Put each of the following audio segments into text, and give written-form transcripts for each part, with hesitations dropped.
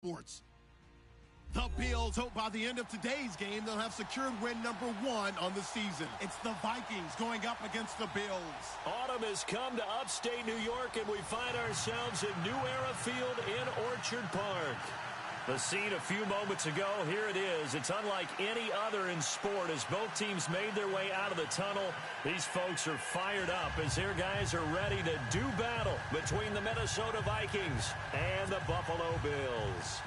Sports. The Bills hope by the end of today's game they'll have secured win number 1 on the season. It's the Vikings going up against the Bills. Autumn has come to upstate New York, and we find ourselves at New Era Field in Orchard Park. The scene a few moments ago, here it is. It's unlike any other in sport as both teams made their way out of the tunnel. These folks are fired up as their guys are ready to do battle between the Minnesota Vikings and the Buffalo Bills.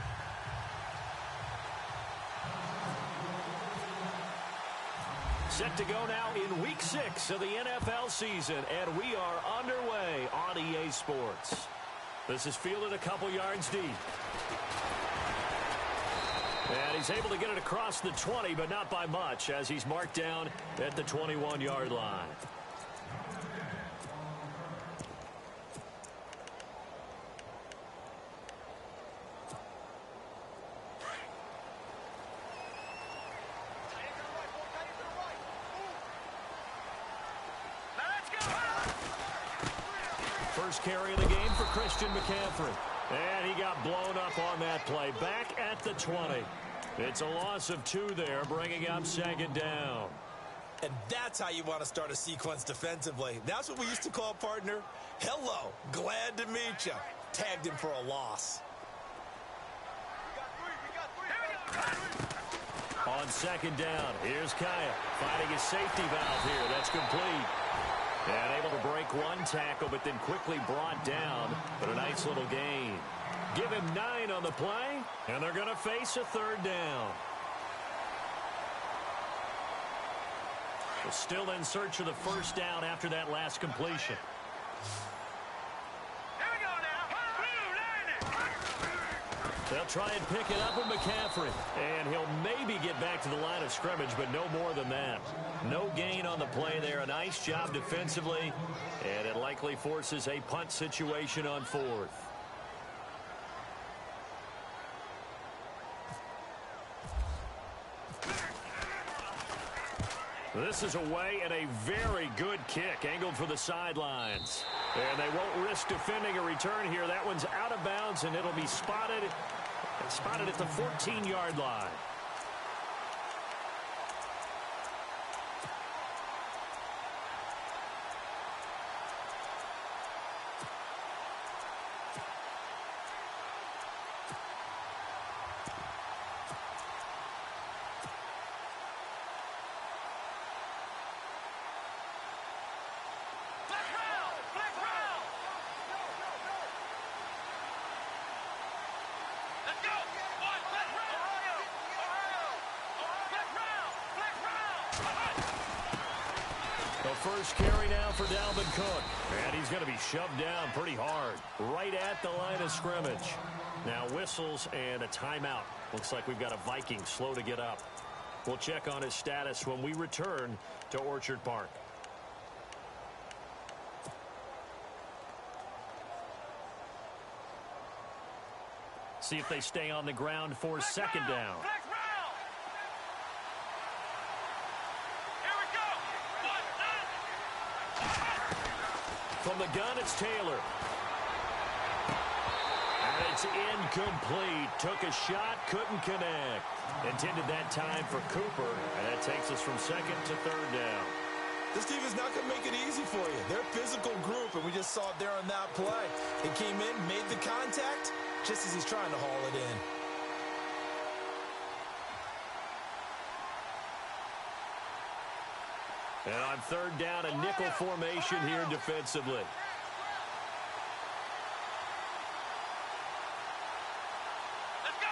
Set to go now in Week 6 of the NFL season, and we are underway on EA Sports. This is fielded a couple yards deep. And he's able to get it across the 20, but not by much, as he's marked down at the 21-yard line. First carry of the game for Christian McCaffrey. And he got blown up on that play. Back at the 20. It's a loss of 2 there, bringing up second down. And that's how you want to start a sequence defensively. That's what we used to call, partner, hello, glad to meet you. Tagged him for a loss. On second down, here's Kaya finding his safety valve here. That's complete. And able to break one tackle, but then quickly brought down. But a nice little gain. Give him 9 on the play, and they're going to face a third down. We're still in search of the first down after that last completion. They'll try and pick it up with McCaffrey. And he'll maybe get back to the line of scrimmage, but no more than that. No gain on the play there. A nice job defensively. And it likely forces a punt situation on 4th. This is away and a very good kick angled for the sidelines. And they won't risk defending a return here. That one's out of bounds, and it'll be spotted at the 14-yard line. First carry now for Dalvin Cook. And he's going to be shoved down pretty hard, right at the line of scrimmage. Now whistles and a timeout. Looks like we've got a Viking slow to get up. We'll check on his status when we return to Orchard Park. See if they stay on the ground for second down. From the gun, it's Taylor. And it's incomplete. Took a shot, couldn't connect. Intended that time for Cooper. And that takes us from second to third down. This team is not going to make it easy for you. They're a physical group, and we just saw it there on that play. He came in, made the contact, just as he's trying to haul it in. And on third down, a nickel formation here defensively. Let's go!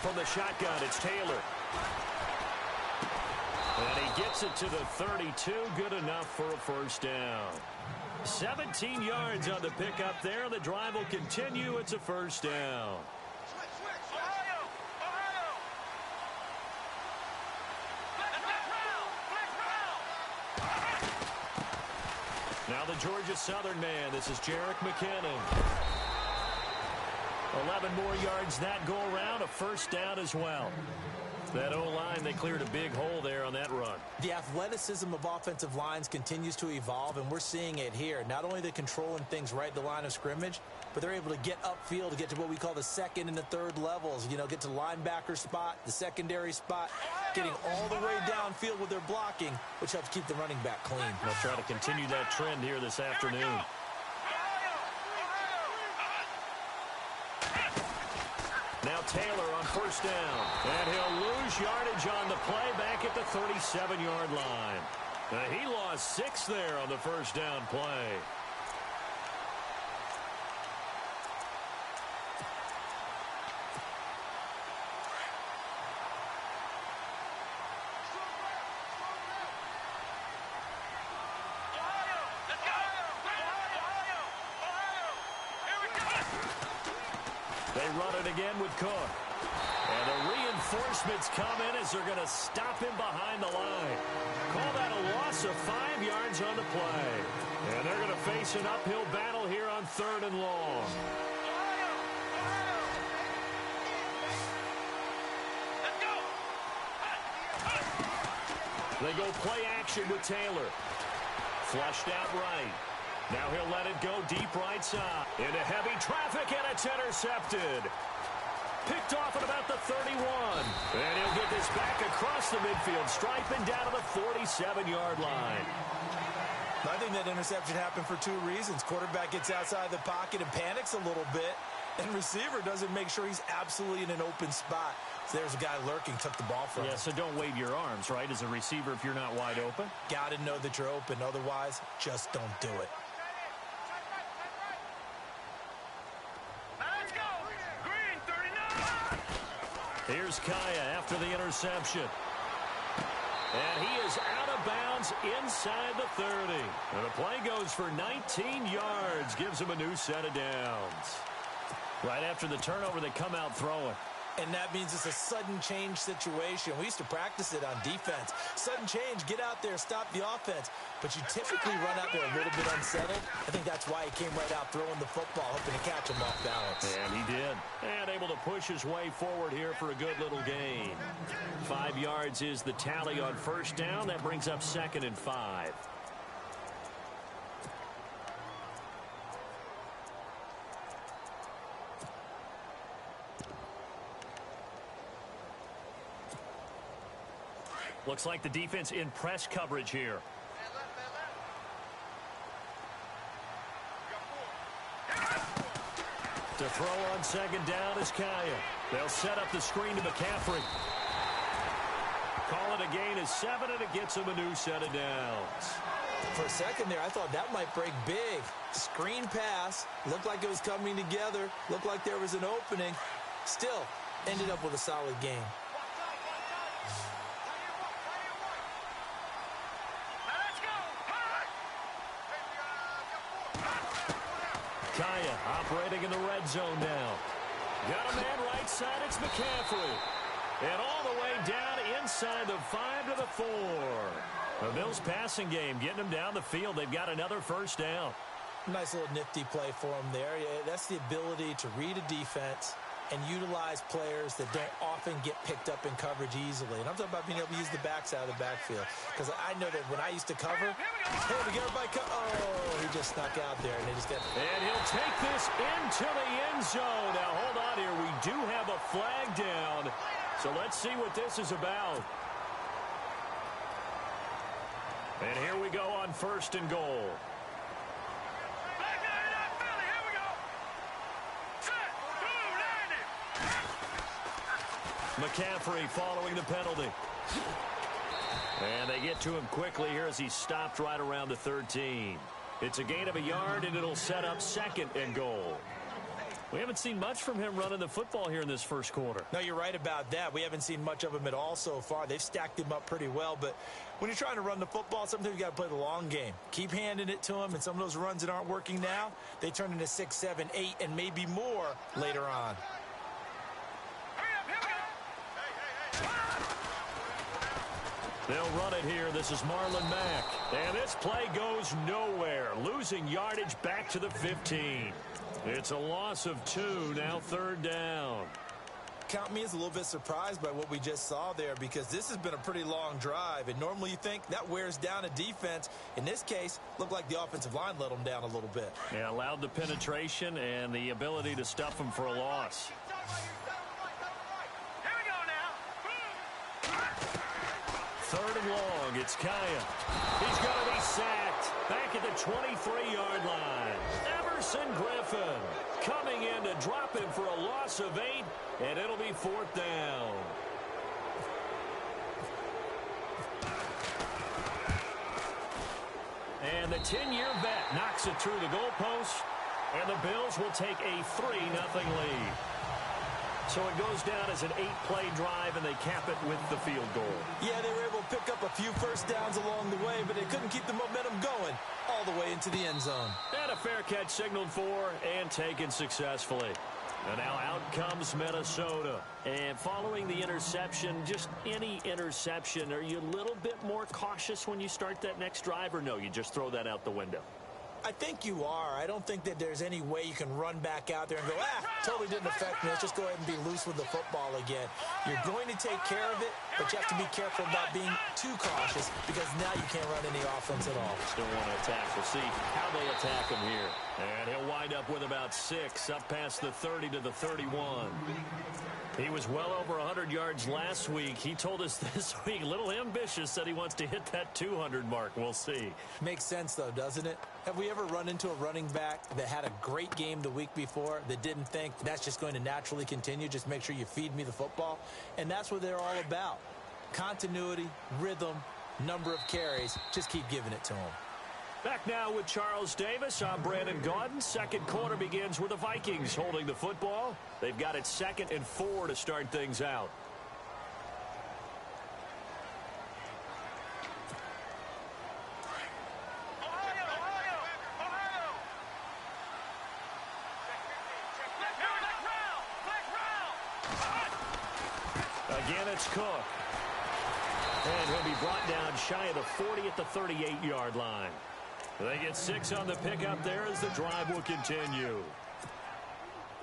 From the shotgun, it's Taylor. And he gets it to the 32. Good enough for a first down. 17 yards on the pickup there. The drive will continue. It's a first down. Now the Georgia Southern man. This is Jerick McKinnon. 11 more yards that go around, a first down as well. That O-line, they cleared a big hole there on that run. The athleticism of offensive lines continues to evolve, and we're seeing it here. Not only they're controlling things right at the line of scrimmage, but they're able to get upfield to get to what we call the second and the third levels. You know, get to linebacker spot, the secondary spot, getting all the way downfield with their blocking, which helps keep the running back clean. They'll try to continue that trend here this afternoon. Now Taylor on first down. And he'll lose yardage on the play back at the 37-yard line. He lost 6 there on the first down play. They run it again with Cook. And the reinforcements come in as they're going to stop him behind the line. Call that a loss of 5 yards on the play. And they're going to face an uphill battle here on 3rd and long. They go play action with Taylor. Flushed out right. Now he'll let it go deep right side. Into heavy traffic, and it's intercepted. Picked off at about the 31. And he'll get this back across the midfield, striping down to the 47-yard line. I think that interception happened for 2 reasons. Quarterback gets outside the pocket and panics a little bit, and receiver doesn't make sure he's absolutely in an open spot. So there's a guy lurking, took the ball from him. Yeah, so don't wave your arms, right, as a receiver if you're not wide open. Got to know that you're open. Otherwise, just don't do it. Here's Kaya after the interception. And he is out of bounds inside the 30. And the play goes for 19 yards. Gives him a new set of downs. Right after the turnover, they come out throwing. And that means it's a sudden change situation. We used to practice it on defense. Sudden change, get out there, stop the offense. But you typically run out there a little bit unsettled. I think that's why he came right out throwing the football, hoping to catch him off balance. And he did. And able to push his way forward here for a good little gain. 5 yards is the tally on first down. That brings up 2nd and 5. Looks like the defense in press coverage here. To throw on 2nd down is Kaya. They'll set up the screen to McCaffrey. Call it a gain of 7, and it gets him a new set of downs. For a second there, I thought that might break big. Screen pass. Looked like it was coming together. Looked like there was an opening. Still, ended up with a solid game. Kaya operating in the red zone now. Got a man right side. It's McCaffrey. And all the way down inside the 5 to the 4. The Bills passing game getting them down the field. They've got another first down. Nice little nifty play for him there. Yeah, that's the ability to read a defense and utilize players that don't often get picked up in coverage easily. And I'm talking about being able to use the backside of the backfield. Because I know that when I used to cover, hey, we get everybody oh, he just snuck out there. And they just got. And he'll take this into the end zone. Now, hold on here. We do have a flag down. So let's see what this is about. And here we go on 1st and goal. McCaffrey following the penalty. And they get to him quickly here as he's stopped right around the 13. It's a gain of a yard, and it'll set up 2nd and goal. We haven't seen much from him running the football here in this first quarter. No, you're right about that. We haven't seen much of him at all so far. They've stacked him up pretty well. But when you're trying to run the football, sometimes you got to play the long game. Keep handing it to him, and some of those runs that aren't working now, they turn into 6, 7, 8, and maybe more later on. They'll run it here. This is Marlon Mack. And this play goes nowhere. Losing yardage back to the 15. It's a loss of 2, now 3rd down. Count me as a little bit surprised by what we just saw there, because this has been a pretty long drive, and normally you think that wears down a defense. In this case, looked like the offensive line let them down a little bit. Yeah, allowed the penetration and the ability to stuff them for a loss. Here we go now. 3rd and long. It's Kaya. He's going to be sacked. Back at the 23-yard line. Everson Griffin coming in to drop him for a loss of 8, and it'll be 4th down. And the 10-year vet knocks it through the goalpost, and the Bills will take a 3-0 lead. So it goes down as an 8-play drive, and they cap it with the field goal. Yeah, they were able to pick up a few first downs along the way, but they couldn't keep the momentum going all the way into the end zone. And a fair catch signaled for and taken successfully. And now out comes Minnesota. And following the interception, just any interception, are you a little bit more cautious when you start that next drive, or no, you just throw that out the window? I think you are. I don't think that there's any way you can run back out there and go, totally didn't affect me. Let's just go ahead and be loose with the football again. You're going to take care of it, but you have to be careful about being too cautious, because now you can't run any offense at all. Still want to attack. We'll see how they attack him here. And he'll wind up with about 6, up past the 30 to the 31. He was well over 100 yards last week. He told us this week, a little ambitious, said he wants to hit that 200 mark. We'll see. Makes sense, though, doesn't it? Have we ever run into a running back that had a great game the week before that didn't think that's just going to naturally continue? Just make sure you feed me the football. And that's what they're all about. Continuity, rhythm, number of carries. Just keep giving it to them. Back now with Charles Davis. I'm Brandon Gaudin. Second quarter begins with the Vikings holding the football. They've got it 2nd and 4 to start things out. Again, it's Cook. And he'll be brought down shy of the 40 at the 38-yard line. They get 6 on the pickup there as the drive will continue.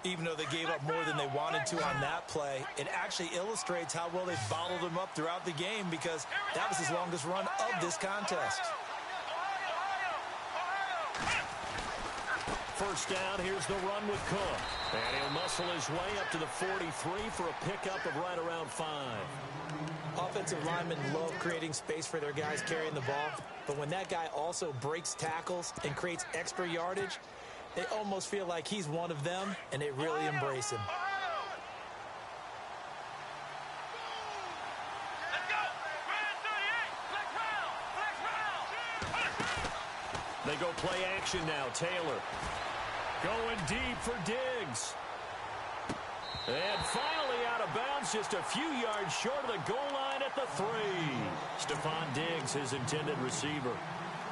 Even though they gave up more than they wanted to on that play, it actually illustrates how well they bottled him up throughout the game, because that was his longest run of this contest. First down, here's the run with Cook. And he'll muscle his way up to the 43 for a pickup of right around 5. Offensive linemen love creating space for their guys carrying the ball, but when that guy also breaks tackles and creates extra yardage, they almost feel like he's one of them, and they really embrace him. They go play action now. Taylor going deep for Diggs. And finally out of bounds, just a few yards short of the goal line at the 3. Stephon Diggs, his intended receiver.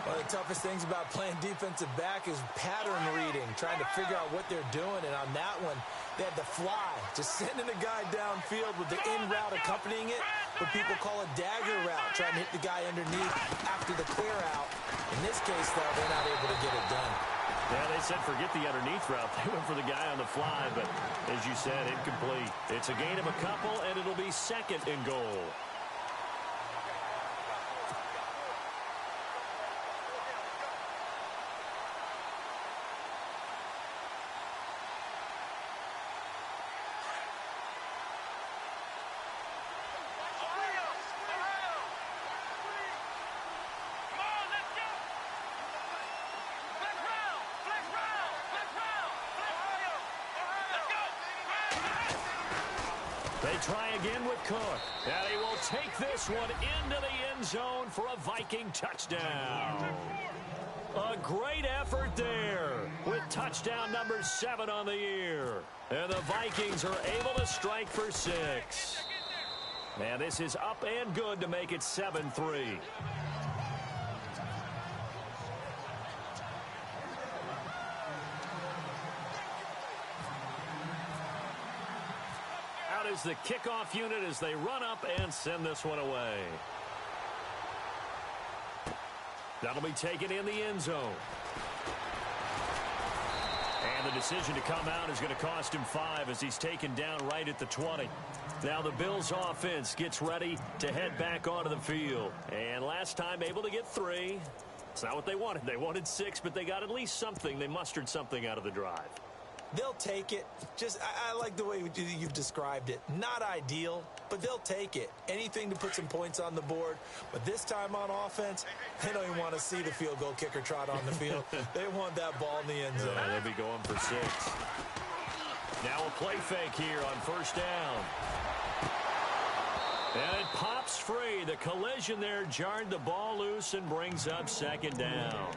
One of the toughest things about playing defensive back is pattern reading, trying to figure out what they're doing. And on that one, they had the fly, just sending a guy downfield with the in route accompanying it, what people call a dagger route, trying to hit the guy underneath after the clear out. In this case, though, they're not able to get it done. Yeah, they said forget the underneath route. They went for the guy on the fly, but as you said, incomplete. It's a gain of a couple, and it'll be 2nd and goal. They try again with Cook. And he will take this one into the end zone for a Viking touchdown. A great effort there with touchdown number 7 on the year. And the Vikings are able to strike for 6. And this is up and good to make it 7-3. Out is the kickoff unit as they run up and send this one away. That'll be taken in the end zone. And the decision to come out is going to cost him 5 as he's taken down right at the 20. Now the Bills offense gets ready to head back onto the field. And last time able to get 3. It's not what they wanted. They wanted 6, but they got at least something. They mustered something out of the drive. They'll take it. I like the way you've described it. Not ideal, but they'll take it. Anything to put some points on the board. But this time on offense, they don't even want to see the field goal kicker trot on the field. They want that ball in the end zone. They'll be going for 6. Now a play fake here on first down. And it pops free. The collision there jarred the ball loose and brings up second down.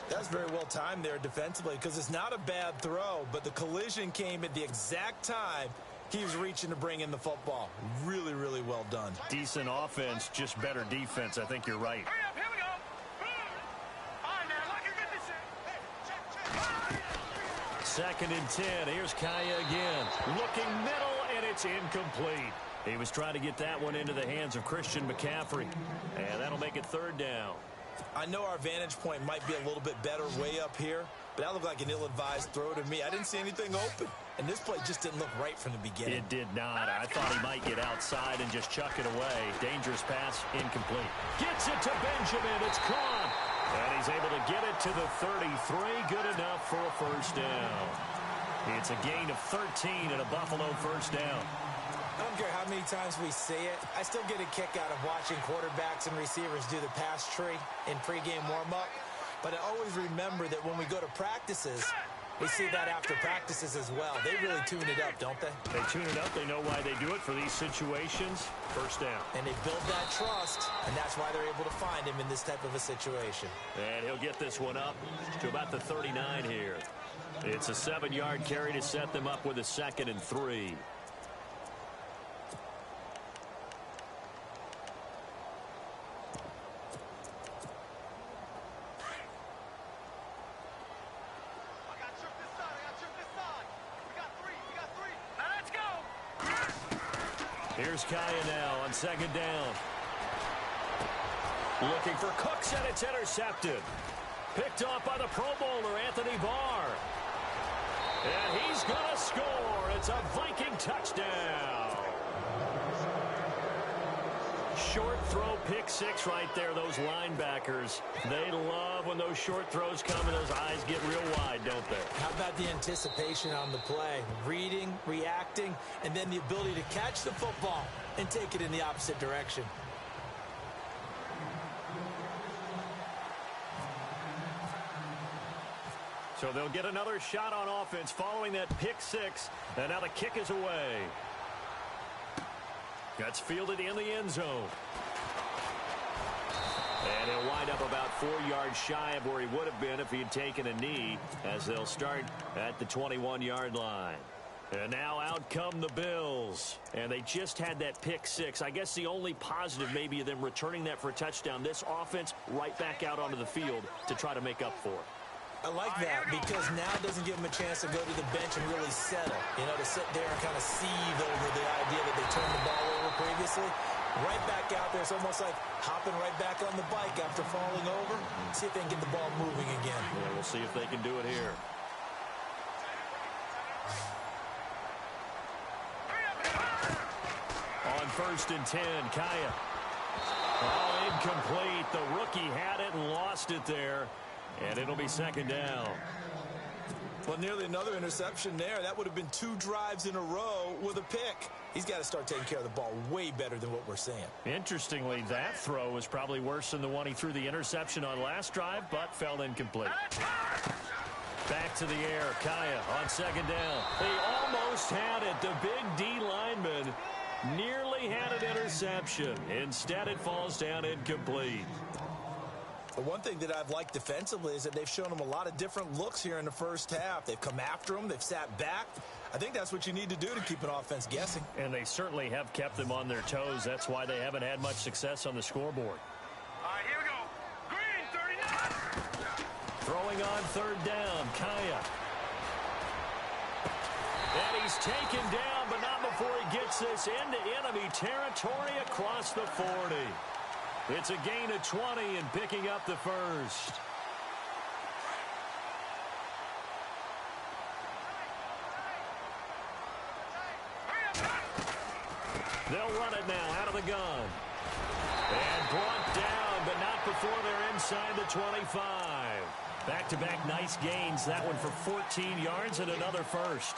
That's very well timed there defensively because it's not a bad throw, but the collision came at the exact time he was reaching to bring in the football. Really, really well done. Decent offense, just better defense. I think you're right. Hurry up, here we go. All right, now, lock your goodness in. Hey, check. 2nd and 10. Here's Kaya again. Looking middle, and it's incomplete. He was trying to get that one into the hands of Christian McCaffrey. And that'll make it 3rd down. I know our vantage point might be a little bit better way up here, but that looked like an ill-advised throw to me. I didn't see anything open, and this play just didn't look right from the beginning. It did not. I thought he might get outside and just chuck it away. Dangerous pass, incomplete. Gets it to Benjamin. It's caught. And he's able to get it to the 33. Good enough for a first down. It's a gain of 13 and a Buffalo first down. I don't care how many times we say it. I still get a kick out of watching quarterbacks and receivers do the pass tree in pregame warm-up. But I always remember that when we go to practices, we see that after practices as well. They really tune it up, don't they? They tune it up. They know why they do it for these situations. First down. And they build that trust, and that's why they're able to find him in this type of a situation. And he'll get this one up to about the 39 here. It's a 7-yard carry to set them up with a 2nd and 3. Here's Kaya now on 2nd down. Looking for Cooks, and it's intercepted. Picked off by the Pro Bowler, Anthony Barr. And he's going to score. It's a Viking touchdown. Short throw, pick 6 right there. Those linebackers, they love when those short throws come and those eyes get real wide, don't they? How about the anticipation on the play? Reading, reacting, and then the ability to catch the football and take it in the opposite direction. So they'll get another shot on offense following that pick 6. And now the kick is away. That's fielded in the end zone. And he'll wind up about 4 yards shy of where he would have been if he had taken a knee, as they'll start at the 21-yard line. And now out come the Bills. And they just had that pick 6. I guess the only positive maybe of them returning that for a touchdown. This offense right back out onto the field to try to make up for it. I like that because now it doesn't give them a chance to go to the bench and really settle. You know, to sit there and kind of seethe over the idea that they turned the ball over previously. Right back out there. It's almost like hopping right back on the bike after falling over. See if they can get the ball moving again. Yeah, we'll see if they can do it here. On 1st and 10, Kaya. Oh, incomplete. The rookie had it and lost it there. And it'll be 2nd down. Well, nearly another interception there. That would have been 2 drives in a row with a pick. He's got to start taking care of the ball way better than what we're seeing. Interestingly, that throw was probably worse than the one he threw the interception on last drive, but fell incomplete. Back to the air, Kaya on 2nd down. He almost had it. The big D lineman nearly had an interception. Instead, it falls down incomplete. The one thing that I've liked defensively is that they've shown him a lot of different looks here in the first half. They've come after him. They've sat back. I think that's what you need to do to keep an offense guessing. And they certainly have kept them on their toes. That's why they haven't had much success on the scoreboard. All right, here we go. Green, 39. Throwing on 3rd down, Kaya. And he's taken down, but not before he gets this into enemy territory across the 40. It's a gain of 20 and picking up the first. They'll run it now out of the gun. And brought down, but not before they're inside the 25. Back-to-back nice gains. That one for 14 yards and another first.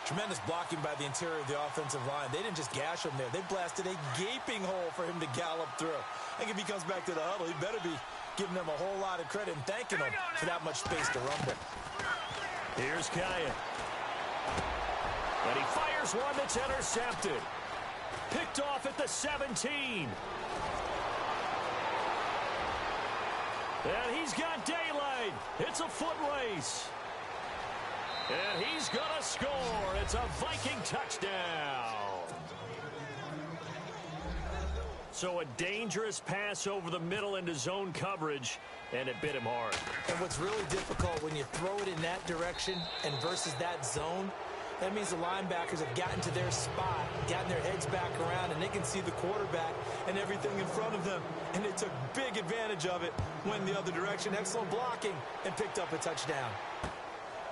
Tremendous blocking by the interior of the offensive line. They didn't just gash him there. They blasted a gaping hole for him to gallop through. I think if he comes back to the huddle, he better be giving them a whole lot of credit and thanking them for that much space to rumble. Here's Kaya. And he fires one that's intercepted. Picked off at the 17. And he's got daylight. It's a foot race. And he's going to score. It's a Viking touchdown. So a dangerous pass over the middle into zone coverage, and it bit him hard. And what's really difficult when you throw it in that direction and versus that zone, that means the linebackers have gotten to their spot, gotten their heads back around, and they can see the quarterback and everything in front of them. And they took big advantage of it, went the other direction, excellent blocking, and picked up a touchdown.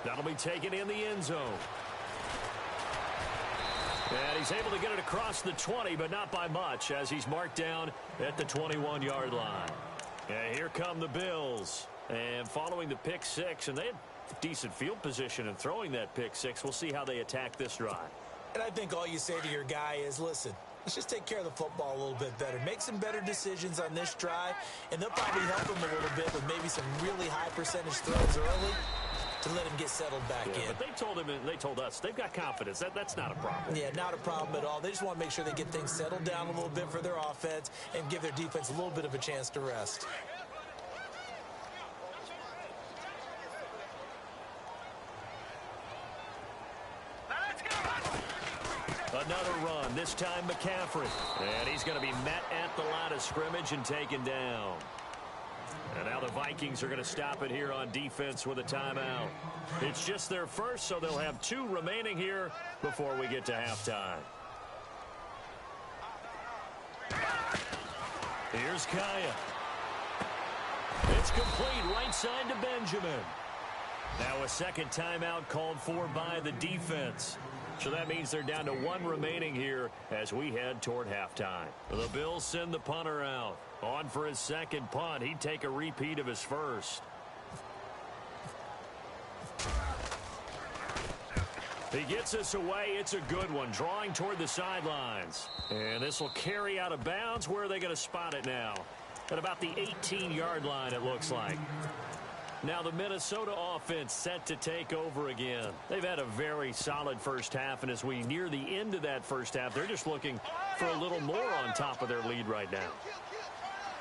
That'll be taken in the end zone. And he's able to get it across the 20, but not by much, as he's marked down at the 21-yard line. And here come the Bills. And following the pick six, and they had decent field position in throwing that pick six. We'll see how they attack this drive. And I think all you say to your guy is, listen, let's just take care of the football a little bit better. Make some better decisions on this drive, and they'll probably help him a little bit with maybe some really high percentage throws early to let him get settled back in. But they told him, and they told us, they've got confidence. That's not a problem. Yeah, not a problem at all. They just want to make sure they get things settled down a little bit for their offense and give their defense a little bit of a chance to rest. Another run, this time McCaffrey. And he's going to be met at the line of scrimmage and taken down. And now the Vikings are going to stop it here on defense with a timeout. It's just their first, so they'll have 2 remaining here before we get to halftime. Here's Kaya. It's complete, right side to Benjamin. Now a second timeout called for by the defense. So that means they're down to 1 remaining here as we head toward halftime. The Bills send the punter out. On for his second punt. He'd take a repeat of his first. He gets us away. It's a good one. Drawing toward the sidelines. And this will carry out of bounds. Where are they going to spot it now? At about the 18-yard line, it looks like. Now the Minnesota offense set to take over again. They've had a very solid first half, and as we near the end of that first half, they're just looking for a little more on top of their lead right now.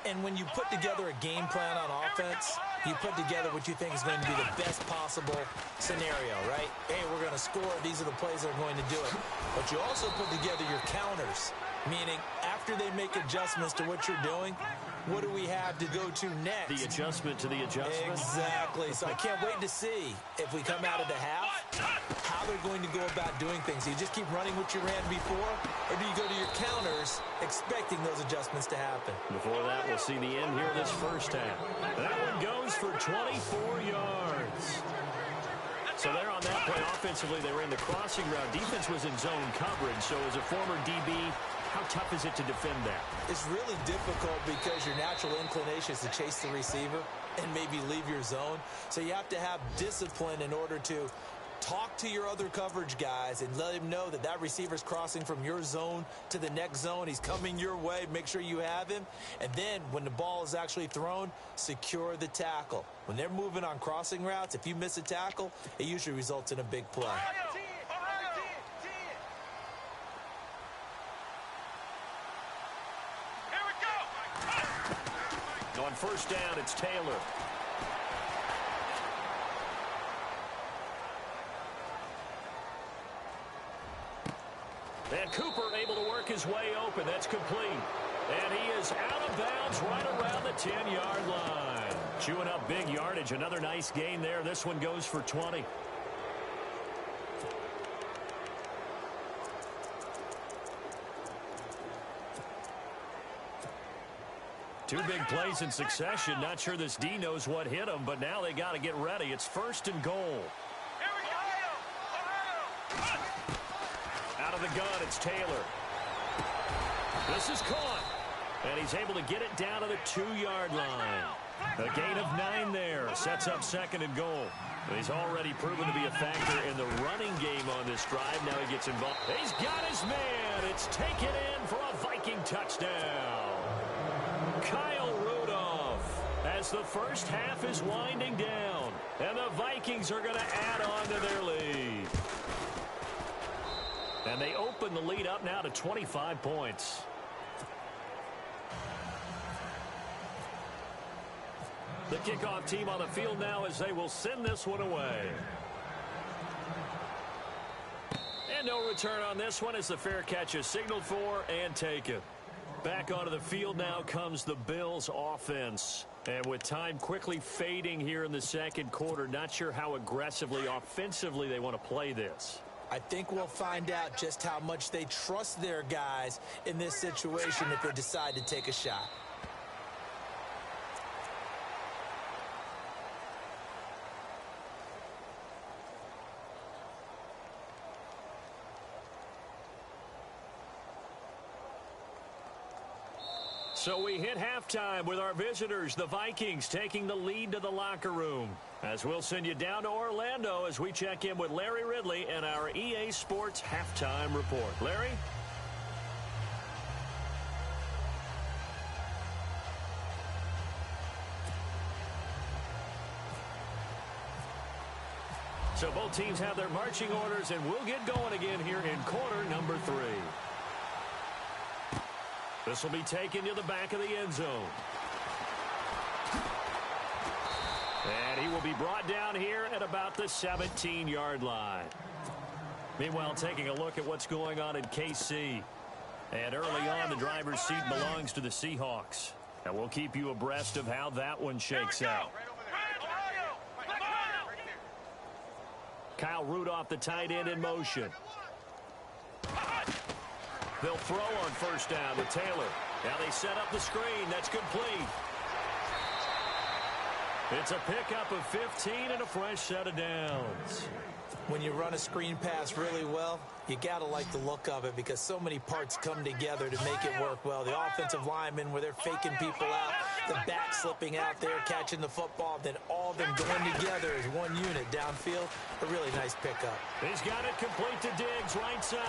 And when you put together a game plan on offense, you put together what you think is going to be the best possible scenario, right? Hey, we're going to score. These are the plays that are going to do it. But you also put together your counters, meaning after they make adjustments to what you're doing, what do we have to go to next? The adjustment to the adjustment. Exactly. So I can't wait to see if we come out of the half, how they're going to go about doing things. Do you just keep running what you ran before, or do you go to your counters expecting those adjustments to happen? Before that, we'll see the end here of this first half. That one goes for 24 yards. So they're on that play. Offensively, they ran the crossing route. Defense was in zone coverage. So as a former DB, how tough is it to defend that? It's really difficult because your natural inclination is to chase the receiver and maybe leave your zone. So you have to have discipline in order to talk to your other coverage guys and let him know that that receiver's crossing from your zone to the next zone. He's coming your way. Make sure you have him. And then when the ball is actually thrown, secure the tackle. When they're moving on crossing routes, if you miss a tackle, it usually results in a big play. On first down, it's Taylor. And Cooper able to work his way open. That's complete. And he is out of bounds right around the 10-yard line. Chewing up big yardage. Another nice gain there. This one goes for 20. Two big plays in succession. Not sure this D knows what hit him, but now they got to get ready. It's 1st and goal. Out of the gun, it's Taylor. This is caught. And he's able to get it down to the 2-yard line. A gain of 9 there. Sets up 2nd and goal. He's already proven to be a factor in the running game on this drive. Now he gets involved. He's got his man. It's taken in for a Viking touchdown. Kyle Rudolph, as the first half is winding down. And the Vikings are going to add on to their lead. And they open the lead up now to 25 points. The kickoff team on the field now as they will send this one away. And no return on this one as the fair catch is signaled for and taken. Back onto the field now comes the Bills offense. And with time quickly fading here in the second quarter, not sure how aggressively, offensively they want to play this. I think we'll find out just how much they trust their guys in this situation if they decide to take a shot. So we hit halftime with our visitors, the Vikings, taking the lead to the locker room. As we'll send you down to Orlando as we check in with Larry Ridley and our EA Sports Halftime Report. Larry? So both teams have their marching orders, and we'll get going again here in quarter number 3. This will be taken to the back of the end zone. And he will be brought down here at about the 17-yard line. Meanwhile, taking a look at what's going on in KC. And early on, the driver's seat belongs to the Seahawks. And we'll keep you abreast of how that one shakes out. Kyle Rudolph, the tight end, in motion. They'll throw on first down with Taylor. Now they set up the screen. That's complete. It's a pickup of 15 and a fresh set of downs. When you run a screen pass really well, you got to like the look of it because so many parts come together to make it work well. The offensive linemen where they're faking people out, the back slipping out there, catching the football, then all of them going together as one unit downfield. A really nice pickup. He's got it complete to Diggs, right side.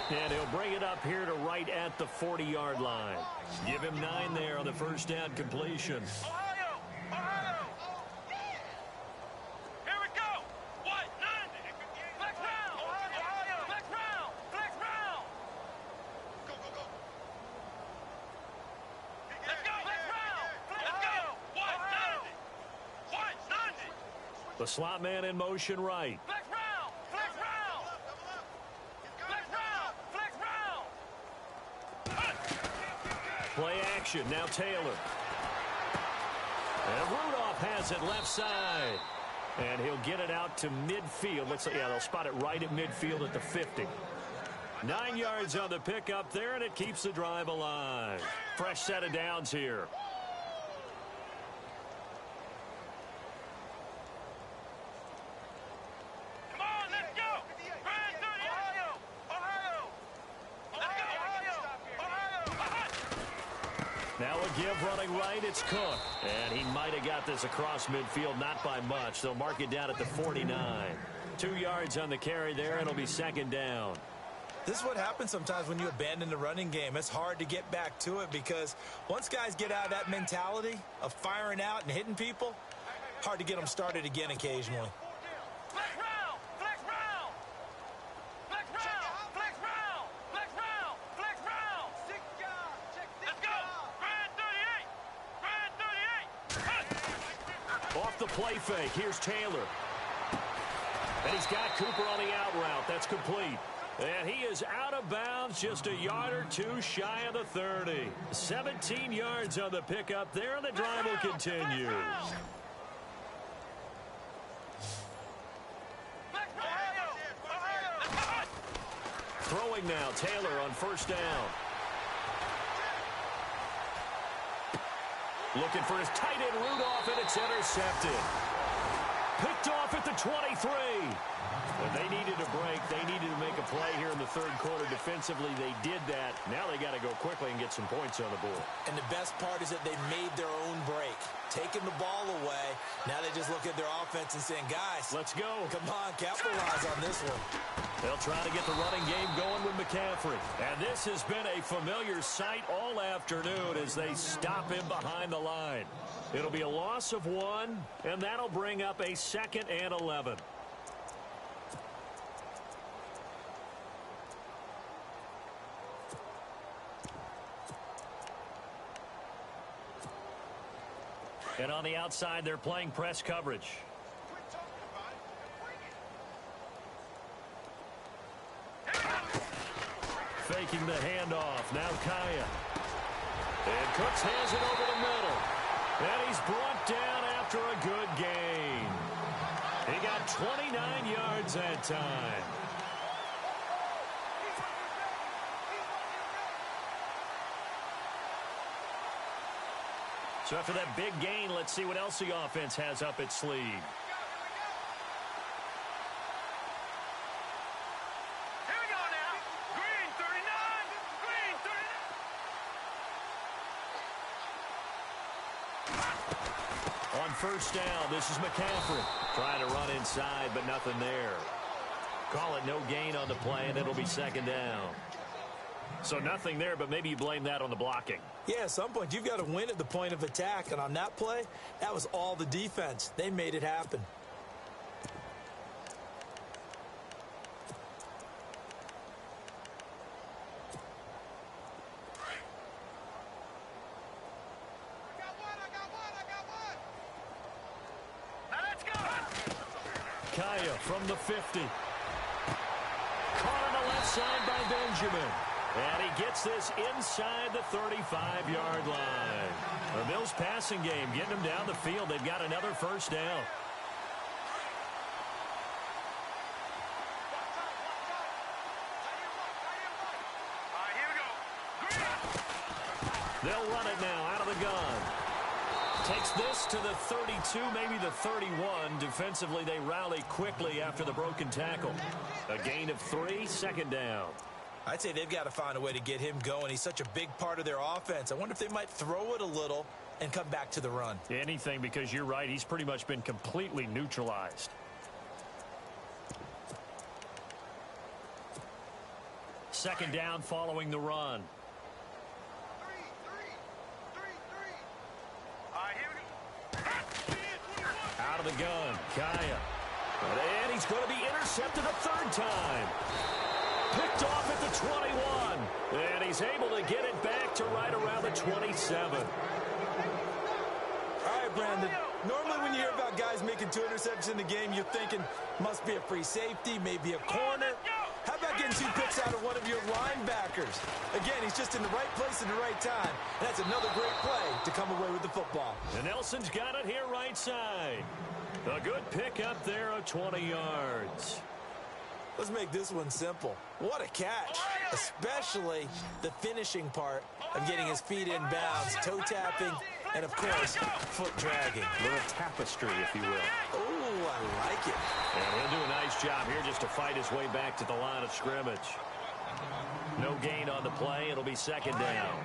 And he'll bring it up here to right at the 40-yard line. Give him 9 there on the first down completion. The slot man in motion right. Play action. Now Taylor. And Rudolph has it left side. And he'll get it out to midfield. They'll spot it right at midfield at the 50. 9 yards on the pickup there, and it keeps the drive alive. Fresh set of downs here. Now a give running right, it's Cook. And he might have got this across midfield, not by much. They'll mark it down at the 49. 2 yards on the carry there, and it'll be second down. This is what happens sometimes when you abandon the running game. It's hard to get back to it because once guys get out of that mentality of firing out and hitting people, hard to get them started again occasionally. Off the play fake, here's Taylor. And he's got Cooper on the out route. That's complete. And he is out of bounds just a yard or two shy of the 30. 17 yards on the pickup there, and the drive will continue. Throwing now, Taylor on first down. Looking for his tight end Rudolph, and it's intercepted. Picked off at the 23. And they needed a break. They needed to make a play here in the third quarter. Defensively, they did that. Now they got to go quickly and get some points on the board. And the best part is that they made their own break. Taking the ball away. Now they just look at their offense and saying, guys, let's go. Come on, capitalize on this one. They'll try to get the running game going with McCaffrey. And this has been a familiar sight all afternoon as they stop him behind the line. It'll be a loss of 1, and that'll bring up a 2nd and 11. And on the outside, they're playing press coverage. Faking the handoff. Now Kaya. And Cooks has it over the middle. And he's brought down after a good gain. He got 29 yards that time. So after that big gain, let's see what else the offense has up its sleeve. Here we go now. Green 39. Green 39. On first down, this is McCaffrey. Trying to run inside, but nothing there. Call it no gain on the play, and it'll be 2nd down. So nothing there, but maybe you blame that on the blocking. Yeah, at some point, you've got to win at the point of attack. And on that play, that was all the defense. They made it happen. Now let's go. Kaya from the 50. Caught on the left side by Benjamin. And he gets this inside the 35-yard line. The Bills passing game getting them down the field. They've got another first down. All right, here we go. They'll run it now out of the gun. Takes this to the 32, maybe the 31. Defensively, they rally quickly after the broken tackle. A gain of 3, 2nd down. I'd say they've got to find a way to get him going. He's such a big part of their offense. I wonder if they might throw it a little and come back to the run. Anything, because you're right. He's pretty much been completely neutralized. Second down following the run. All right, here we go. Out of the gun, Kaya. And he's going to be intercepted a 3rd time. Picked off at the 21. And he's able to get it back to right around the 27. All right, Brandon. Normally when you hear about guys making 2 interceptions in the game, you're thinking must be a free safety, maybe a corner. How about getting 2 picks out of one of your linebackers? Again, he's just in the right place at the right time. And that's another great play to come away with the football. And Nelson's got it here right side. A good pick up there of 20 yards. Let's make this one simple. What a catch, especially the finishing part of getting his feet in bounds, toe tapping, and, of course, foot dragging. A little tapestry, if you will. Oh, I like it. And he'll do a nice job here just to fight his way back to the line of scrimmage. No gain on the play. It'll be 2nd down.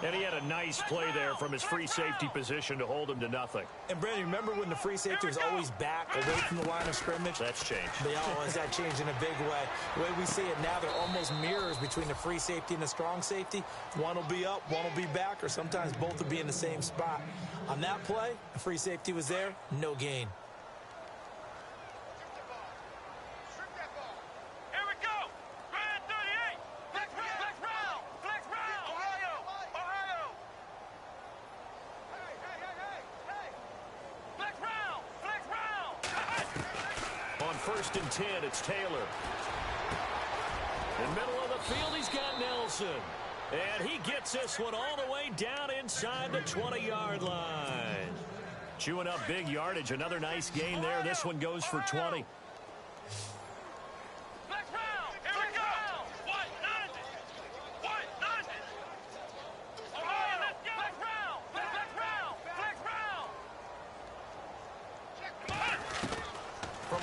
And he had a nice play there from his free safety position to hold him to nothing. And, Brandon, remember when the free safety was always back away from the line of scrimmage? That's changed. They always that changed in a big way. The way we see it now, they're almost mirrors between the free safety and the strong safety. One will be up, one will be back, or sometimes both will be in the same spot. On that play, the free safety was there, no gain. First and 10, it's Taylor. In the middle of the field, he's got Nelson. And he gets this one all the way down inside the 20-yard line. Chewing up big yardage. Another nice gain there. This one goes for 20.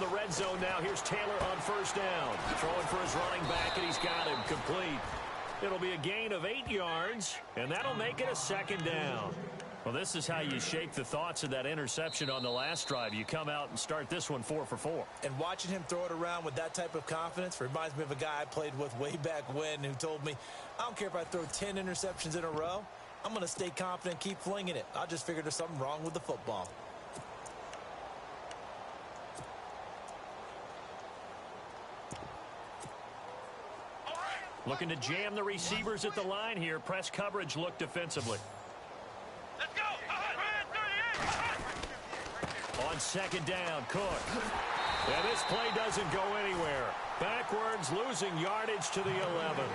the red zone now. Here's Taylor on first down. Throwing for his running back, and he's got him complete. It'll be a gain of 8 yards, and that'll make it a second down. Well, this is how you shake the thoughts of that interception on the last drive. You come out and start this one 4 for 4. And watching him throw it around with that type of confidence reminds me of a guy I played with way back when who told me, I don't care if I throw 10 interceptions in a row. I'm going to stay confident and keep flinging it. I just figured there's something wrong with the football. Looking to jam the receivers at the line here. Press coverage look defensively. Let's go. On second down, Cook. And this play doesn't go anywhere. Backwards, losing yardage to the 11.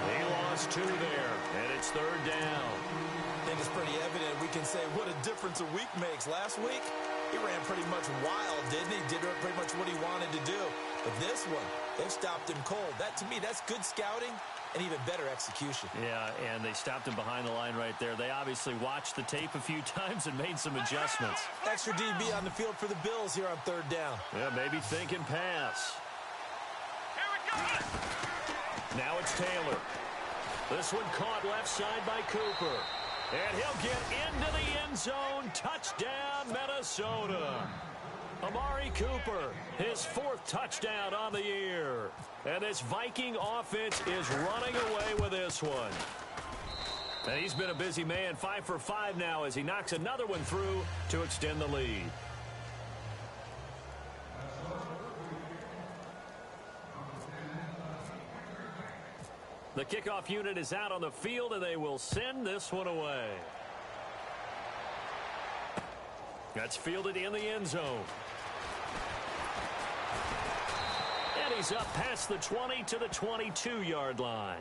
He lost 2 there, and it's third down. I think it's pretty evident we can say what a difference a week makes. Last week, he ran pretty much wild, didn't he? Did pretty much what he wanted to do. But this one, they've stopped him cold. That, to me, that's good scouting and even better execution. Yeah, and they stopped him behind the line right there. They obviously watched the tape a few times and made some adjustments. Extra DB on the field for the Bills here on third down. Yeah, maybe thinking pass. Here we go. Now it's Taylor. This one caught left side by Cooper. And he'll get into the end zone. Touchdown, Minnesota. Amari Cooper, his 4th touchdown on the year. And this Viking offense is running away with this one. And he's been a busy man, 5 for 5 now as he knocks another one through to extend the lead. The kickoff unit is out on the field, and they will send this one away. That's fielded in the end zone. And he's up past the 20 to the 22-yard line.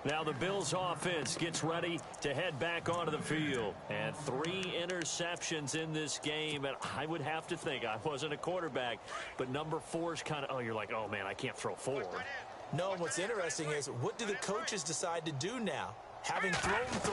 Now the Bills offense gets ready to head back onto the field. And 3 interceptions in this game. And I would have to think, I wasn't a quarterback, but number 4 is kind of, you're like, oh, man, I can't throw 4. No, what's interesting is what do the coaches decide to do now? Having thrown 3,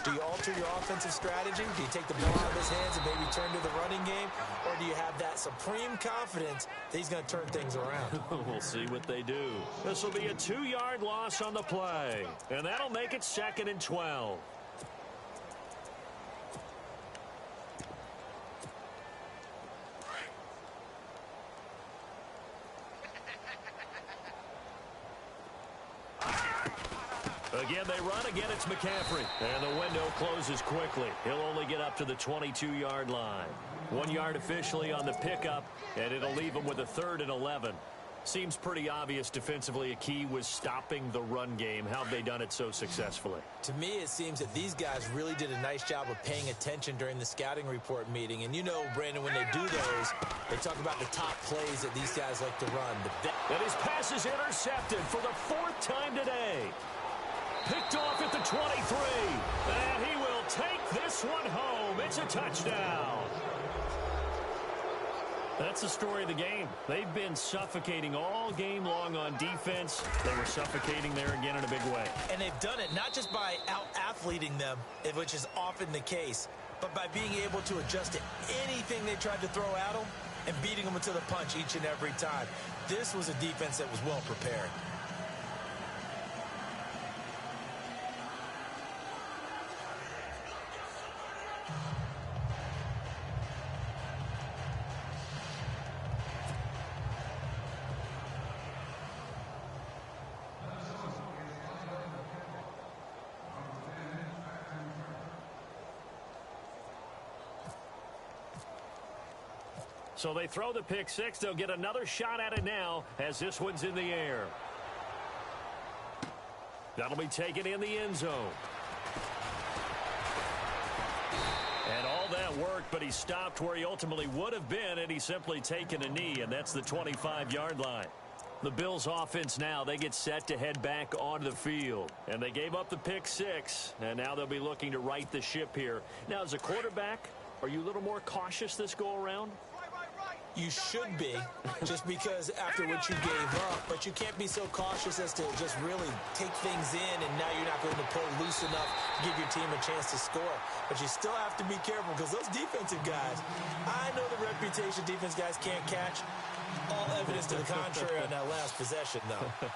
do you alter your offensive strategy? Do you take the ball out of his hands and maybe turn to the running game? Or do you have that supreme confidence that he's going to turn things around? We'll see what they do. This will be a 2-yard loss on the play. And that'll make it 2nd and 12. Again, they run. Again, it's McCaffrey. And the window closes quickly. He'll only get up to the 22-yard line. 1 yard officially on the pickup, and it'll leave him with a 3rd and 11. Seems pretty obvious defensively a key was stopping the run game. How have they done it so successfully? To me, it seems that these guys really did a nice job of paying attention during the scouting report meeting. And you know, Brandon, when they do those, they talk about the top plays that these guys like to run. And his pass is intercepted for the 4th time today. Picked off at the 23. And he will take this one home. It's a touchdown. That's the story of the game. They've been suffocating all game long on defense. They were suffocating there again in a big way. And they've done it not just by out-athleting them, which is often the case, but by being able to adjust to anything they tried to throw at them and beating them to the punch each and every time. This was a defense that was well prepared. So they throw the pick 6. They'll get another shot at it now as this one's in the air. That'll be taken in the end zone. And all that worked, but he stopped where he ultimately would have been, and he's simply taken a knee, and that's the 25-yard line. The Bills offense now, they get set to head back onto the field. And they gave up the pick 6, and now they'll be looking to right the ship here. Now, as a quarterback, are you a little more cautious this go-around? You should be, just because after what you gave up, but you can't be so cautious as to just really take things in, and now you're not going to play loose enough to give your team a chance to score. But you still have to be careful, because those defensive guys, I know the reputation defense guys can't catch. All evidence to the contrary on that last possession, though.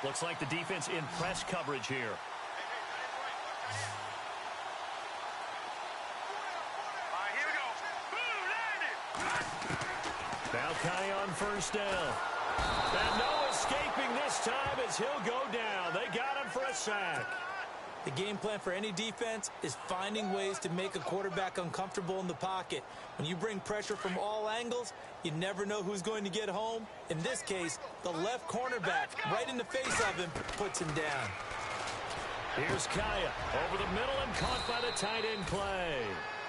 Looks like the defense in press coverage here. Now Kai on first down. And no escaping this time as he'll go down. They got him for a sack. The game plan for any defense is finding ways to make a quarterback uncomfortable in the pocket. When you bring pressure from all angles, you never know who's going to get home. In this case, the left cornerback, right in the face of him, puts him down. Here's Kaya over the middle and caught by the tight end Clay.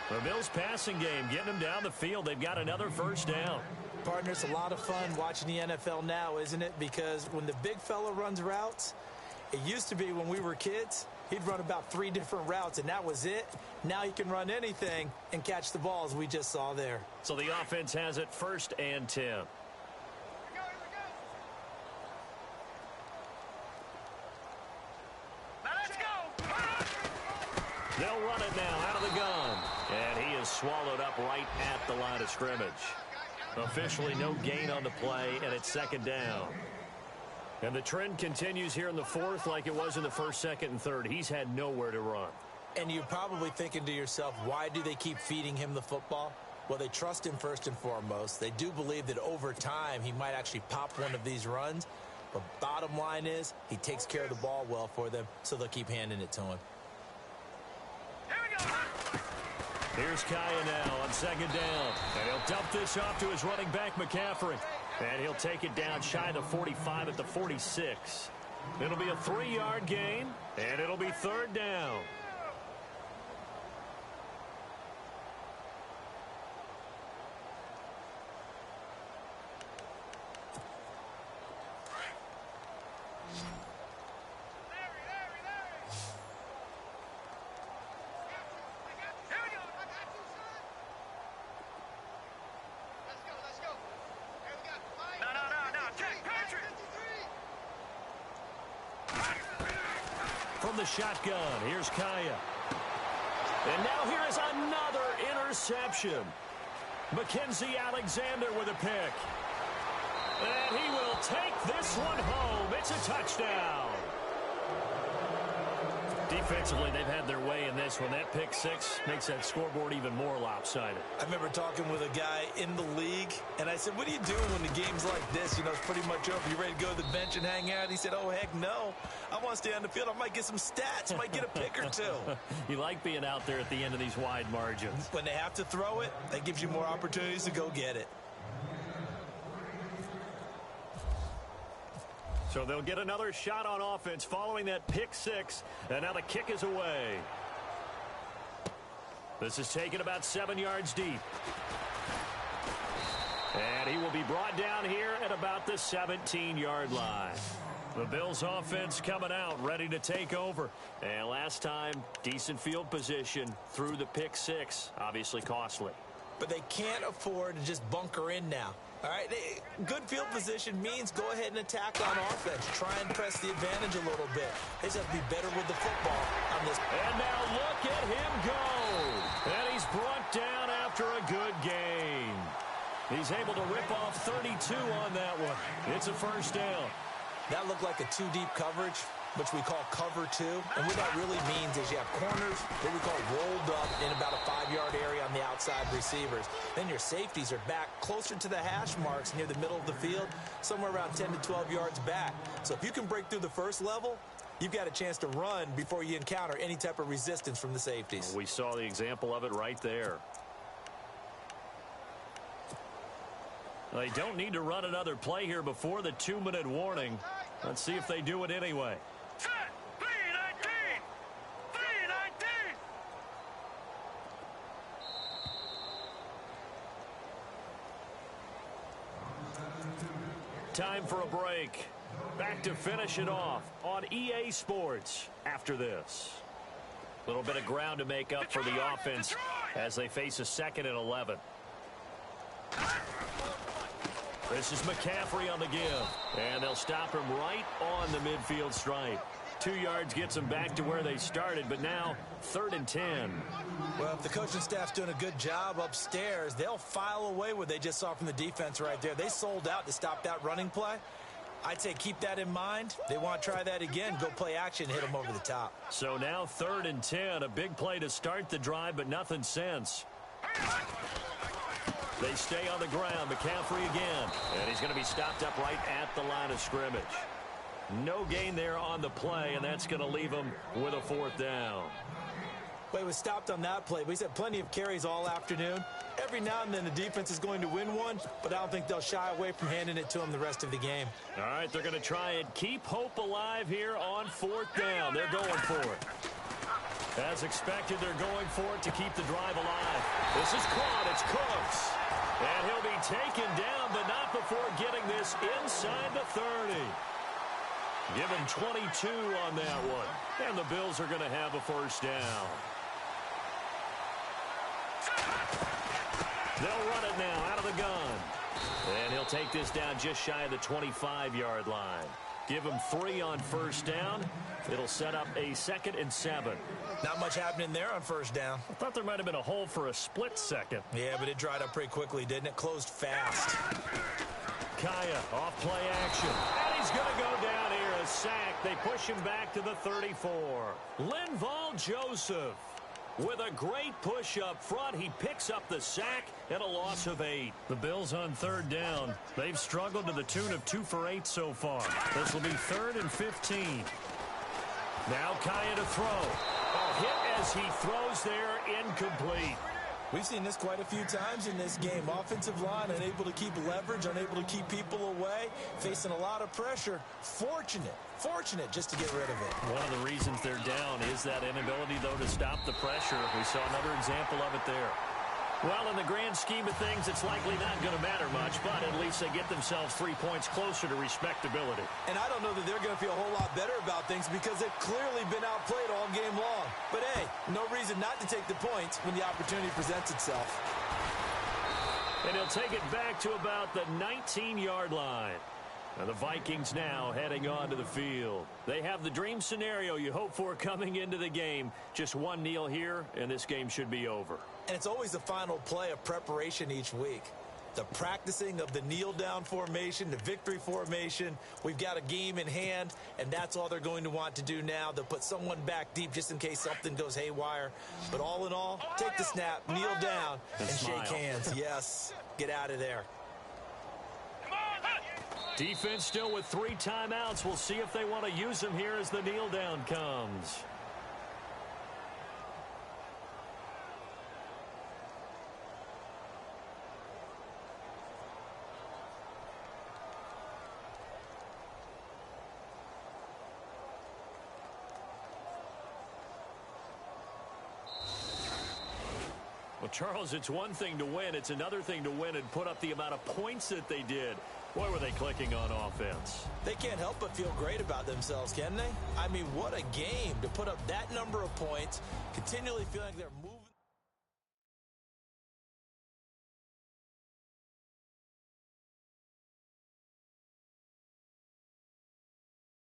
The Bills passing game getting them down the field. They've got another first down. Partner, it's a lot of fun watching the NFL now, isn't it? Because when the big fella runs routes, it used to be when we were kids, he'd run about 3 different routes, and that was it. Now he can run anything and catch the ball, as we just saw there. So the offense has it 1st and 10. They'll run it now out of the gun. And he is swallowed up right at the line of scrimmage. Officially no gain on the play, and it's 2nd down. And the trend continues here in the 4th like it was in the 1st, 2nd, and 3rd. He's had nowhere to run. And you're probably thinking to yourself, why do they keep feeding him the football? Well, they trust him first and foremost. They do believe that over time he might actually pop one of these runs. But bottom line is he takes care of the ball well for them, so they'll keep handing it to him. Here's Kaya now on 2nd down. And he'll dump this off to his running back, McCaffrey. And he'll take it down shy of the 45 at the 46. It'll be a 3-yard gain, and it'll be 3rd down. From the shotgun, here's Kaya. And now here is another interception. Mackenzie Alexander with a pick. And he will take this one home. It's a touchdown. Defensively, they've had their way in this one. That pick 6 makes that scoreboard even more lopsided. I remember talking with a guy in the league, and I said, what are you doing when the game's like this? You know, it's pretty much over. You ready to go to the bench and hang out? He said, oh, heck no. I want to stay on the field. I might get some stats. Might get a pick or 2. You like being out there at the end of these wide margins. When they have to throw it, that gives you more opportunities to go get it. So they'll get another shot on offense following that pick 6. And now the kick is away. This is taken about 7 yards deep. And he will be brought down here at about the 17-yard line. The Bills offense coming out, ready to take over. And last time, decent field position through the pick 6. Obviously costly. But they can't afford to just bunker in now. All right, good field position means go ahead and attack on offense. Try and press the advantage a little bit. They just have to be better with the football on this. And now look at him go. And he's brought down after a good gain. He's able to rip off 32 on that one. It's a 1st down. That looked like a 2-deep coverage, which we call cover 2. And what that really means is you have corners, what we call rolled up in about a 5-yard area on the outside receivers. Then your safeties are back closer to the hash marks near the middle of the field, somewhere around 10 to 12 yards back. So if you can break through the first level, you've got a chance to run before you encounter any type of resistance from the safeties. We saw the example of it right there. They don't need to run another play here before the 2-minute warning. Let's see if they do it anyway. Set, 3-19. 3-19. Time for a break. Back to finish it off on EA Sports after this. A little bit of ground to make up for the offense as they face a 2nd and 11. This is McCaffrey on the give. And they'll stop him right on the midfield stripe. 2 yards gets them back to where they started, but now 3rd and 10. Well, if the coaching staff's doing a good job upstairs, they'll file away what they just saw from the defense right there. They sold out to stop that running play. I'd say keep that in mind. They want to try that again. Go play action, hit them over the top. So now 3rd and 10, a big play to start the drive, but nothing since. They stay on the ground. McCaffrey again. And he's going to be stopped up right at the line of scrimmage. No gain there on the play, and that's going to leave him with a 4th down. Well, he was stopped on that play. He's had plenty of carries all afternoon. Every now and then the defense is going to win one, but I don't think they'll shy away from handing it to him the rest of the game. All right, they're going to try and keep hope alive here on 4th down. They're going for it. As expected, they're going for it to keep the drive alive. This is caught. It's Cooks. And he'll be taken down, but not before getting this inside the 30. Give him 22 on that one. And the Bills are going to have a 1st down. They'll run it now out of the gun. And he'll take this down just shy of the 25-yard line. Give him 3 on 1st down. It'll set up a 2nd and 7. Not much happening there on 1st down. I thought there might have been a hole for a split second. Yeah, but it dried up pretty quickly, didn't it? Closed fast. Kaya off play action. And he's going to go down here. A sack. They push him back to the 34. Linval Joseph with a great push up front. He picks up the sack and a loss of 8. The Bills on 3rd down. They've struggled to the tune of 2 for 8 so far. This will be 3rd and 15. Now Kaya to throw. A hit as he throws there, incomplete. We've seen this quite a few times in this game. Offensive line unable to keep leverage, unable to keep people away, facing a lot of pressure. Fortunate just to get rid of it. One of the reasons they're down is that inability, though, to stop the pressure. We saw another example of it there. Well, in the grand scheme of things, it's likely not going to matter much, but at least they get themselves 3 points closer to respectability. And I don't know that they're going to feel a whole lot better about things because they've clearly been outplayed all game long. But, hey, no reason not to take the points when the opportunity presents itself. And he'll take it back to about the 19-yard line. And the Vikings now heading onto the field. They have the dream scenario you hope for coming into the game. Just one kneel here, and this game should be over. And it's always the final play of preparation each week. The practicing of the kneel-down formation, the victory formation. We've got a game in hand, and that's all they're going to want to do now. They'll put someone back deep just in case something goes haywire. But all in all, take the snap, kneel down, and shake hands. Yes, get out of there. Defense still with 3 timeouts. We'll see if they want to use them here as the kneel down comes. Well, Charles, it's one thing to win. It's another thing to win and put up the amount of points that they did. Boy, were they clicking on offense. They can't help but feel great about themselves, can they? I mean, what a game to put up that number of points, continually feeling like they're moving.